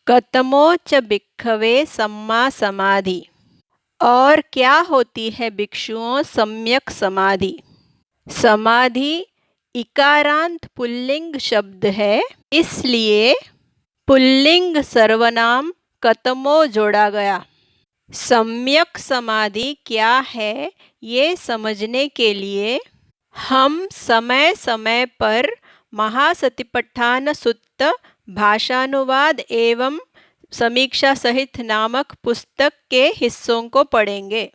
कतमोच भिक्खवे सम्मा समाधि। और क्या होती है भिक्षुओं सम्यक समाधि? समाधि इकारांत पुल्लिंग शब्द है, इसलिए पुल्लिंग सर्वनाम कतमो जोड़ा गया। सम्यक समाधि क्या है ये समझने के लिए हम समय समय पर महासतिपट्ठान सुत्त भाषानुवाद एवं समीक्षा सहित नामक पुस्तक के हिस्सों को पढ़ेंगे।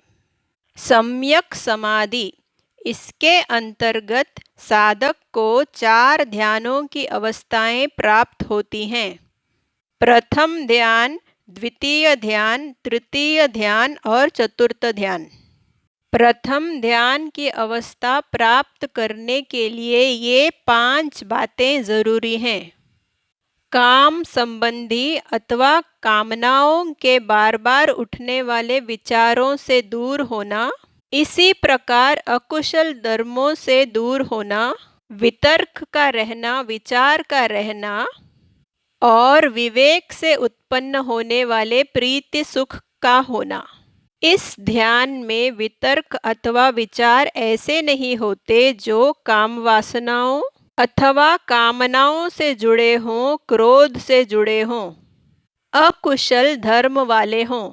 सम्यक समाधि, इसके अंतर्गत साधक को 4 ध्यानों की अवस्थाएं प्राप्त होती हैं। प्रथम ध्यान, द्वितीय ध्यान, तृतीय ध्यान और चतुर्थ ध्यान। प्रथम ध्यान की अवस्था प्राप्त करने के लिए ये 5 बातें जरूरी हैं। काम संबंधी अथवा कामनाओं के बार बार उठने वाले विचारों से दूर होना, इसी प्रकार अकुशल धर्मों से दूर होना, वितर्क का रहना, विचार का रहना और विवेक से उत्पन्न होने वाले प्रीति सुख का होना। इस ध्यान में वितर्क अथवा विचार ऐसे नहीं होते जो काम वासनाओं अथवा कामनाओं से जुड़े हों, क्रोध से जुड़े हों, अकुशल धर्म वाले हों।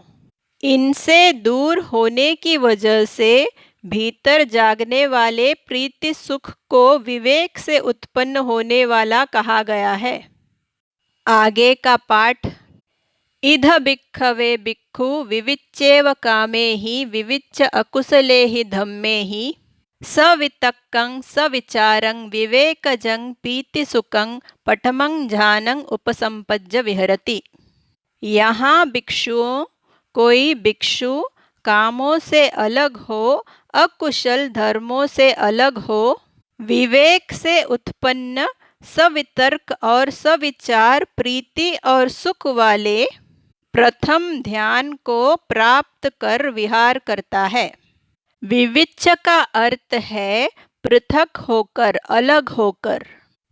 इनसे दूर होने की वजह से भीतर जागने वाले प्रीति सुख को विवेक से उत्पन्न होने वाला कहा गया है। आगे का पाठ। इध भिक्खवे भिक्खु विविच्चेव कामे हि विविच्च अकुशले हि धम्मे हि सवितक्कं सविचारं विवेकजं पीतिसुखं पठमं ध्यानं उपसंपज्य विहरति। यहाँ भिक्षुओं, कोई भिक्षु कामों से अलग हो, अकुशल धर्मों से अलग हो, विवेक से उत्पन्न सवितर्क और सविचार प्रीति और सुख वाले प्रथम ध्यान को प्राप्त कर विहार करता है। विविच्च का अर्थ है पृथक होकर, अलग होकर।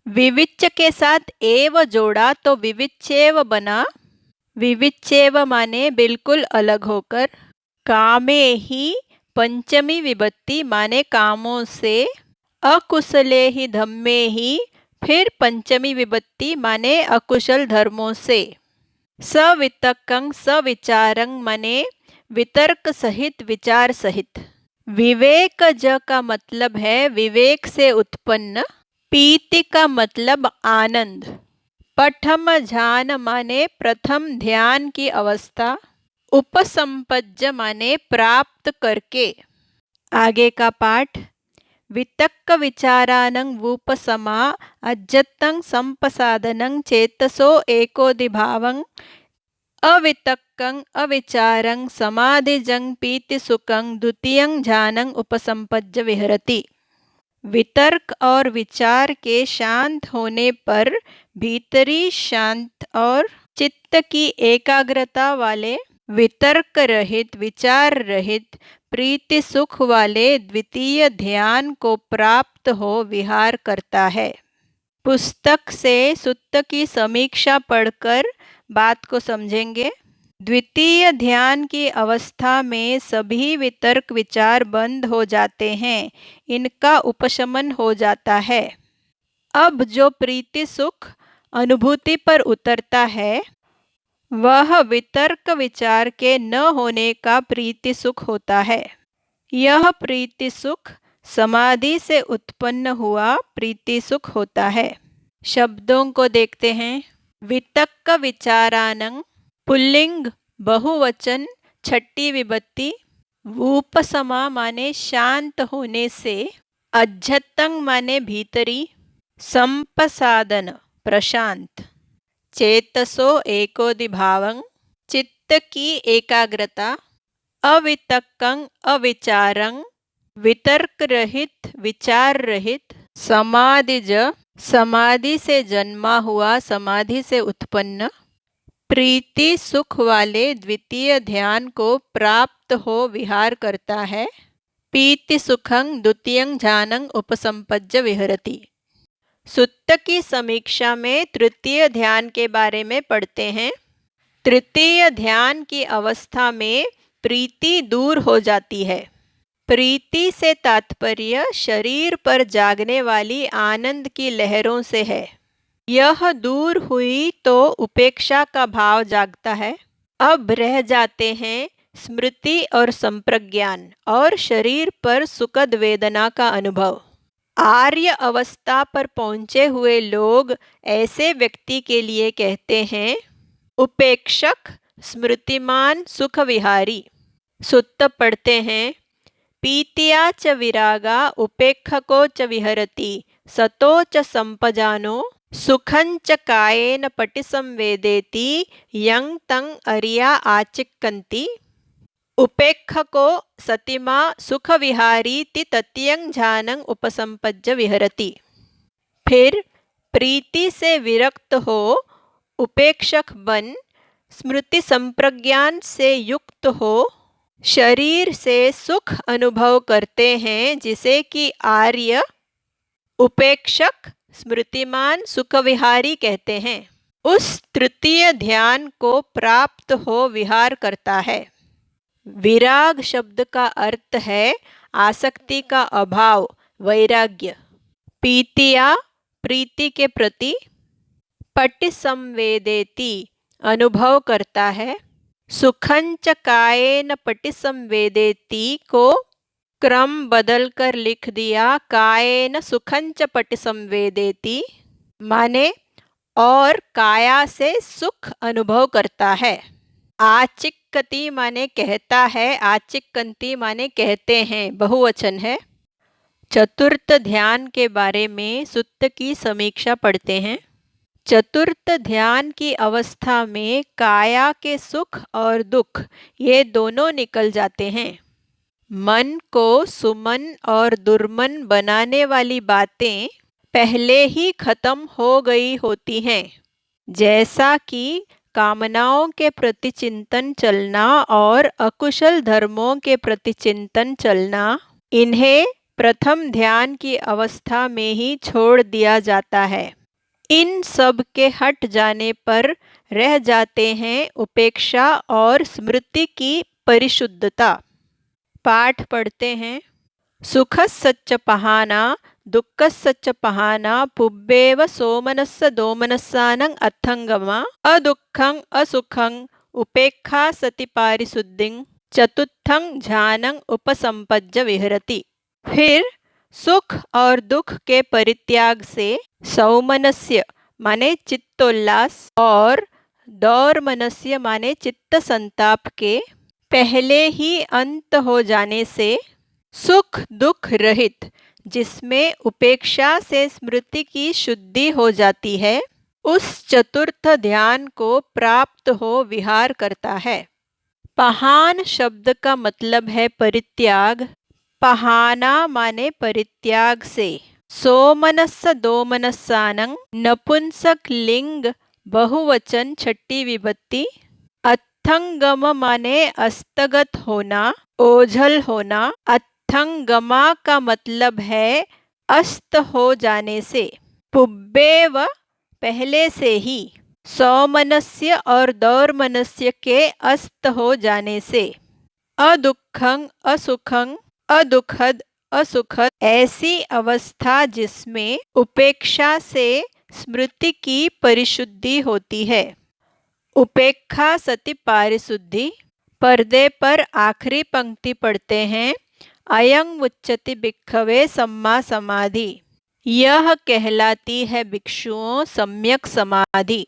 विविच्च के साथ एव जोड़ा तो विविच्चेव बना। विविच्चेव माने बिल्कुल अलग होकर। कामे ही पंचमी विभक्ति माने कामों से। अकुशले ही धम्मे ही फिर पंचमी विभक्ति माने अकुशल धर्मों से। सवितक्कं सविचारं माने वितर्क सहित, विचार सहित। विवेकज का मतलब है विवेक से उत्पन्न। पीति का मतलब आनंद। पठम ध्यान माने प्रथम ध्यान की अवस्था। उपसंपज्ज माने प्राप्त करके। आगे का पाठ। वितक्क विचारानं वूपसमा अज्जतं संपसादनं चेतसो एकोदिभावं अवितक्कं अविचारं समाधिजं पीतिसुखं द्वितीयं ध्यानं उपसंपज्य विहरति। वितर्क और विचार के शांत होने पर भीतरी शांत और चित्त की एकाग्रता वाले, वितर्क रहित, विचार रहित, प्रीति सुख वाले द्वितीय ध्यान को प्राप्त हो विहार करता है। पुस्तक से सुत्त की समीक्षा पढ़कर बात को समझेंगे। द्वितीय ध्यान की अवस्था में सभी वितर्क विचार बंद हो जाते हैं, इनका उपशमन हो जाता है। अब जो प्रीति सुख अनुभूति पर उतरता है वह वितर्क विचार के न होने का प्रीति सुख होता है। यह प्रीति सुख समाधि से उत्पन्न हुआ प्रीति सुख होता है। शब्दों को देखते हैं। वितक्क विचारानं पुल्लिंग बहुवचन छठी विभक्ति। वूपसमा माने शांत होने से। अज्झतं माने भीतरी। संपसादन प्रशांत। चेतसो एकोदिभावं चित्त की एकाग्रता। अवितक्कं अविचारं वितर्क रहित, विचार रहित। समाधिज समाधि से जन्मा हुआ, समाधि से उत्पन्न। प्रीति सुख वाले द्वितीय ध्यान को प्राप्त हो विहार करता है। पीति सुखं द्वितीयं ध्यानं उपसंपज्य विहरति। सुत्त की समीक्षा में तृतीय ध्यान के बारे में पढ़ते हैं। तृतीय ध्यान की अवस्था में प्रीति दूर हो जाती है। प्रीति से तात्पर्य शरीर पर जागने वाली आनंद की लहरों से है। यह दूर हुई तो उपेक्षा का भाव जागता है। अब रह जाते हैं स्मृति और संप्रज्ञान और शरीर पर सुखद वेदना का अनुभव। आर्य अवस्था पर पहुँचे हुए लोग ऐसे व्यक्ति के लिए कहते हैं, उपेक्षक स्मृतिमान सुख विहारी। सुत्त पढ़ते हैं, पीत्या च विरागा उपेक्षको च विहरति सतो च संपजानो सुखं च कायेन पटि संवेदेति यं तं अर्या आचिक्कन्ति। उपेक्षको सतिमा सुख विहारीति तत्यं ध्यानं उपसंपज्य विहरति। फिर प्रीति से विरक्त हो उपेक्षक बन स्मृति संप्रज्ञान से युक्त हो शरीर से सुख अनुभव करते हैं, जिसे कि आर्य उपेक्षक स्मृतिमान सुख विहारी कहते हैं। उस तृतीय ध्यान को प्राप्त हो विहार करता है। विराग शब्द का अर्थ है आसक्ति का अभाव, वैराग्य। पीतिया प्रीति के प्रति, पटि संवेदेति अनुभव करता है। सुखंच कायेन पटि संवेदेति को क्रम बदलकर लिख दिया, कायेन सुखंच पटि संवेदेति, माने और काया से सुख अनुभव करता है। आचिक्कति माने कहता है, आचिक्कन्ति माने कहते हैं, बहुवचन है। चतुर्थ ध्यान के बारे में सुत्त की समीक्षा पढ़ते हैं। चतुर्थ ध्यान की अवस्था में काया के सुख और दुख ये दोनों निकल जाते हैं। मन को सुमन और दुर्मन बनाने वाली बातें पहले ही खत्म हो गई होती हैं, जैसा कि कामनाओं के प्रति चिंतन चलना और अकुशल धर्मों के प्रति चिंतन चलना। इन्हें प्रथम ध्यान की अवस्था में ही छोड़ दिया जाता है। इन सब के हट जाने पर रह जाते हैं उपेक्षा और स्मृति की परिशुद्धता। पाठ पढ़ते हैं। सुख सच्च पहाना दुःख सच्च पहाना पुब्बेव सोमनस्स दोमनस्सानं अथंगमा अदुःखं असुखं उपेक्षा सति पारिशुद्धिं चतुर्थं ध्यानं उपसंपज्य विहरति। फिर सुख और दुख के परित्याग से सौमनस्य माने चित्तोल्लास और दौर्मनस्य माने चित्त संताप के पहले ही अंत हो जाने से सुख दुख रहित, जिसमें उपेक्षा से स्मृति की शुद्धि हो जाती है, उस चतुर्थ ध्यान को प्राप्त हो विहार करता है। पहान शब्द का मतलब है परित्याग। पहाना माने परित्याग से। सोमनस्स दोमनस्सानं नपुंसक लिंग बहुवचन छठी विभक्ति। अथंगम माने अस्तगत होना, ओझल होना। अथंगमा का मतलब है अस्त हो जाने से। पुब्बेव पहले से ही, सौमनस्य और दौर्मनस्य के अस्त हो जाने से। अदुःखं असुखं अदुखद असुखद ऐसी अवस्था जिसमें उपेक्षा से स्मृति की परिशुद्धि होती है। उपेक्षा सति पारिशुद्धि। पर्दे पर आखिरी पंक्ति पढ़ते हैं। अयं उच्यते भिक्खवे सम्मा समाधि। यह कहलाती है भिक्षुओं सम्यक समाधि।